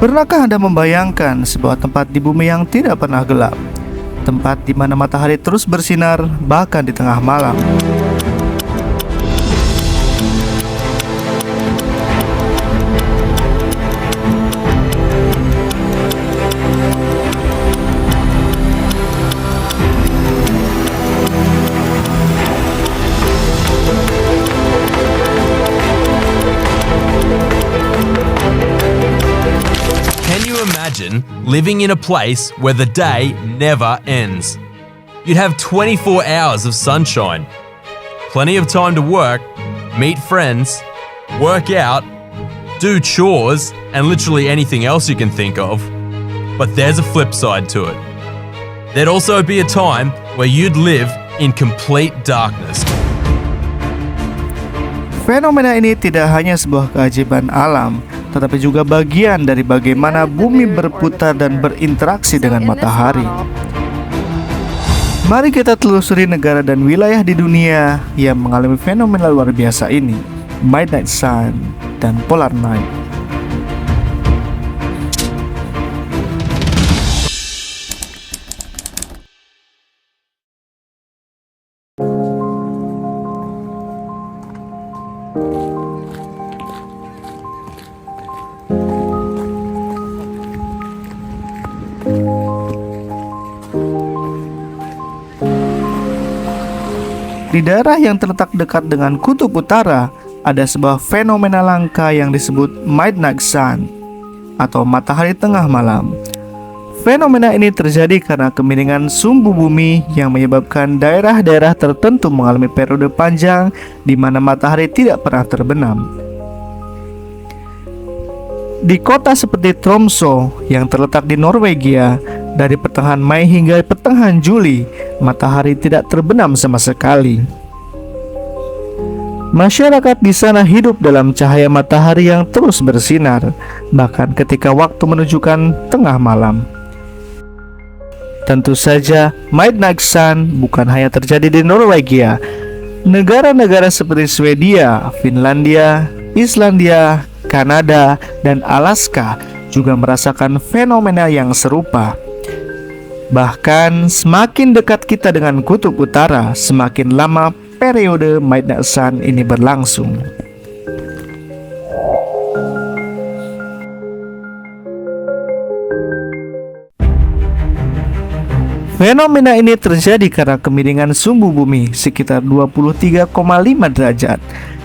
Pernahkah Anda membayangkan sebuah tempat di bumi yang tidak pernah gelap? Tempat di mana matahari terus bersinar bahkan di tengah malam. Can you imagine living in a place where the day never ends? You'd have 24 hours of sunshine, plenty of time to work, meet friends, work out, do chores, and literally anything else you can think of. But there's a flip side to it. There'd also be a time where you'd live in complete darkness. Fenomena ini tidak hanya sebuah keajaiban alam, tetapi juga bagian dari bagaimana bumi berputar dan berinteraksi dengan matahari. Mari kita telusuri negara dan wilayah di dunia yang mengalami fenomena luar biasa ini, Midnight Sun dan Polar Night. Di daerah yang terletak dekat dengan kutub utara, ada sebuah fenomena langka yang disebut Midnight Sun atau matahari tengah malam. Fenomena ini terjadi karena kemiringan sumbu bumi yang menyebabkan daerah-daerah tertentu mengalami periode panjang di mana matahari tidak pernah terbenam. Di kota seperti Tromsø yang terletak di Norwegia, dari pertengahan Mei hingga pertengahan Juli, matahari tidak terbenam sama sekali. Masyarakat di sana hidup dalam cahaya matahari yang terus bersinar, bahkan ketika waktu menunjukkan tengah malam. Tentu saja, Midnight Sun bukan hanya terjadi di Norwegia. Negara-negara seperti Swedia, Finlandia, Islandia, Kanada, dan Alaska juga merasakan fenomena yang serupa. Bahkan semakin dekat kita dengan kutub utara, semakin lama periode Midnight Sun ini berlangsung. Fenomena ini terjadi karena kemiringan sumbu bumi sekitar 23,5 derajat.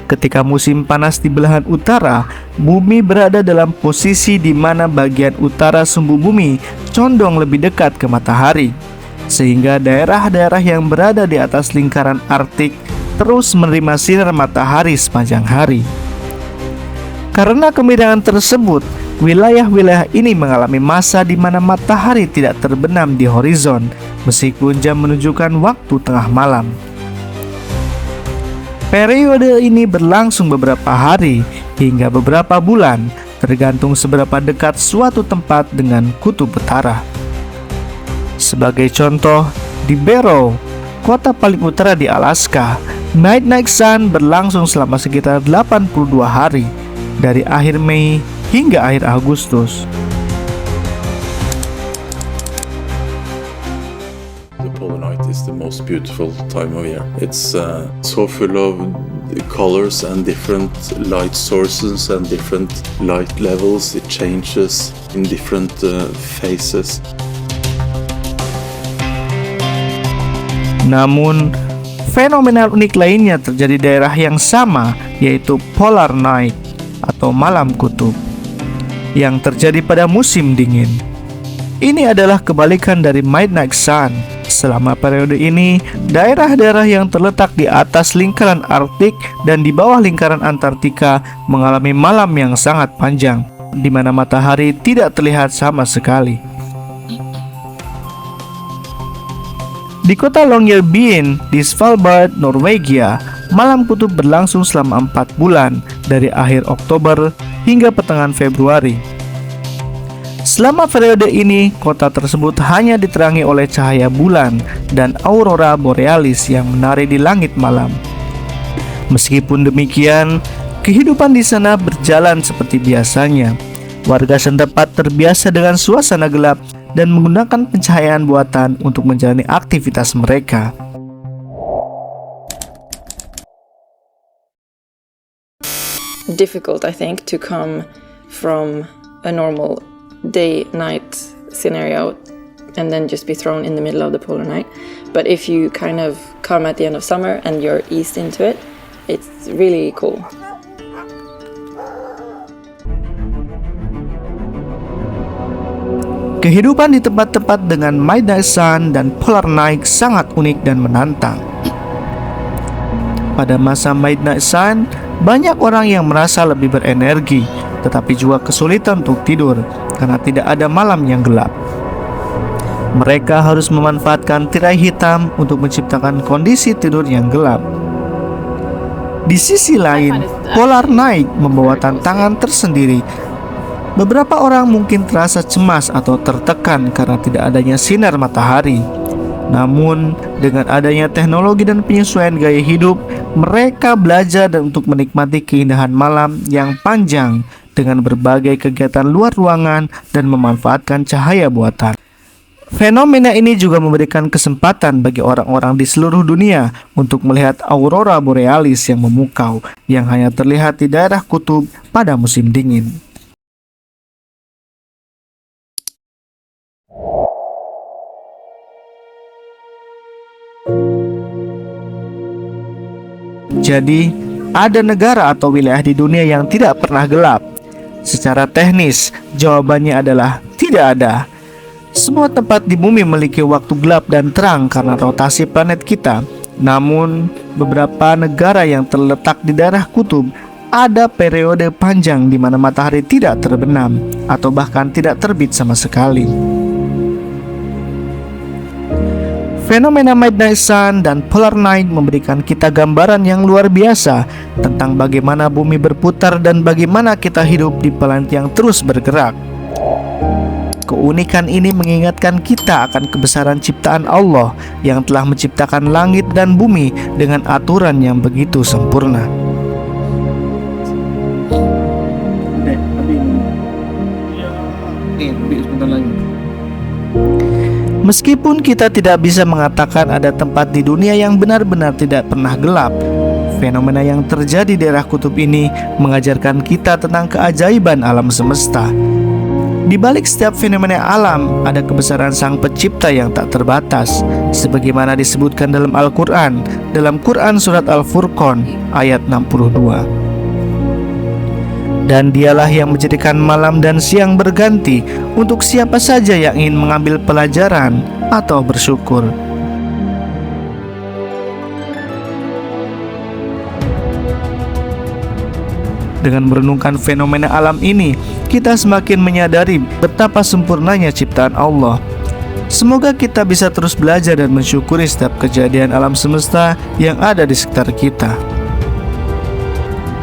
Ketika musim panas di belahan utara, bumi berada dalam posisi di mana bagian utara sumbu bumi condong lebih dekat ke matahari, sehingga daerah-daerah yang berada di atas lingkaran Arktik terus menerima sinar matahari sepanjang hari. Karena kemiringan tersebut, wilayah-wilayah ini mengalami masa di mana matahari tidak terbenam di horizon, meskipun jam menunjukkan waktu tengah malam. Periode ini berlangsung beberapa hari hingga beberapa bulan, tergantung seberapa dekat suatu tempat dengan kutub utara. Sebagai contoh, di Barrow, kota paling utara di Alaska, Midnight Sun berlangsung selama sekitar 82 hari, dari akhir Mei hingga akhir Agustus. Polar night is the most beautiful time of year. It's so full of colors and different light sources and different light levels. It changes in different phases. Namun, fenomena unik lainnya terjadi di daerah yang sama, yaitu Polar Night atau malam kutub, yang terjadi pada musim dingin. Ini adalah kebalikan dari Midnight Sun. Selama periode ini, daerah-daerah yang terletak di atas lingkaran Arktik dan di bawah lingkaran Antartika mengalami malam yang sangat panjang, di mana matahari tidak terlihat sama sekali. Di kota Longyearbyen di Svalbard, Norwegia, malam kutub berlangsung selama 4 bulan, dari akhir Oktober hingga pertengahan Februari. Selama periode ini, kota tersebut hanya diterangi oleh cahaya bulan dan aurora borealis yang menari di langit malam. Meskipun demikian, kehidupan di sana berjalan seperti biasanya. Warga setempat terbiasa dengan suasana gelap dan menggunakan pencahayaan buatan untuk menjalani aktivitas mereka. Difficult, I think, to come from a normal day-night scenario and then just be thrown in the middle of the polar night. But if you kind of come at the end of summer and you're eased into it, it's really cool. Kehidupan di tempat-tempat dengan midnight sun dan polar night sangat unik dan menantang. Pada masa midnight sun, banyak orang yang merasa lebih berenergi, tetapi juga kesulitan untuk tidur karena tidak ada malam yang gelap. Mereka harus memanfaatkan tirai hitam untuk menciptakan kondisi tidur yang gelap. Di sisi lain, polar night membawa tantangan tersendiri. Beberapa orang mungkin terasa cemas atau tertekan karena tidak adanya sinar matahari. Namun, dengan adanya teknologi dan penyesuaian gaya hidup, mereka belajar dan untuk menikmati keindahan malam yang panjang dengan berbagai kegiatan luar ruangan dan memanfaatkan cahaya buatan. Fenomena ini juga memberikan kesempatan bagi orang-orang di seluruh dunia untuk melihat aurora borealis yang memukau yang hanya terlihat di daerah kutub pada musim dingin. Jadi, ada negara atau wilayah di dunia yang tidak pernah gelap? Secara teknis, jawabannya adalah tidak ada. Semua tempat di bumi memiliki waktu gelap dan terang karena rotasi planet kita. Namun, beberapa negara yang terletak di daerah kutub ada periode panjang di mana matahari tidak terbenam atau bahkan tidak terbit sama sekali. Fenomena midnight sun dan polar night memberikan kita gambaran yang luar biasa tentang bagaimana bumi berputar dan bagaimana kita hidup di planet yang terus bergerak. Keunikan ini mengingatkan kita akan kebesaran ciptaan Allah yang telah menciptakan langit dan bumi dengan aturan yang begitu sempurna. Meskipun kita tidak bisa mengatakan ada tempat di dunia yang benar-benar tidak pernah gelap, fenomena yang terjadi di daerah kutub ini mengajarkan kita tentang keajaiban alam semesta. Di balik setiap fenomena alam ada kebesaran Sang Pencipta yang tak terbatas, sebagaimana disebutkan dalam Al-Quran, dalam Quran Surat Al-Furqan ayat 62. Dan dialah yang menjadikan malam dan siang berganti untuk siapa saja yang ingin mengambil pelajaran atau bersyukur. Dengan merenungkan fenomena alam ini, kita semakin menyadari betapa sempurnanya ciptaan Allah. Semoga kita bisa terus belajar dan mensyukuri setiap kejadian alam semesta yang ada di sekitar kita.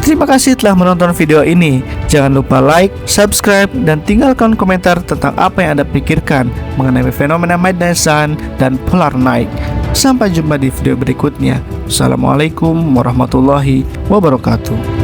Terima kasih telah menonton video ini. Jangan lupa like, subscribe, dan tinggalkan komentar tentang apa yang Anda pikirkan mengenai fenomena midnight sun dan polar night. Sampai jumpa di video berikutnya. Assalamualaikum warahmatullahi wabarakatuh.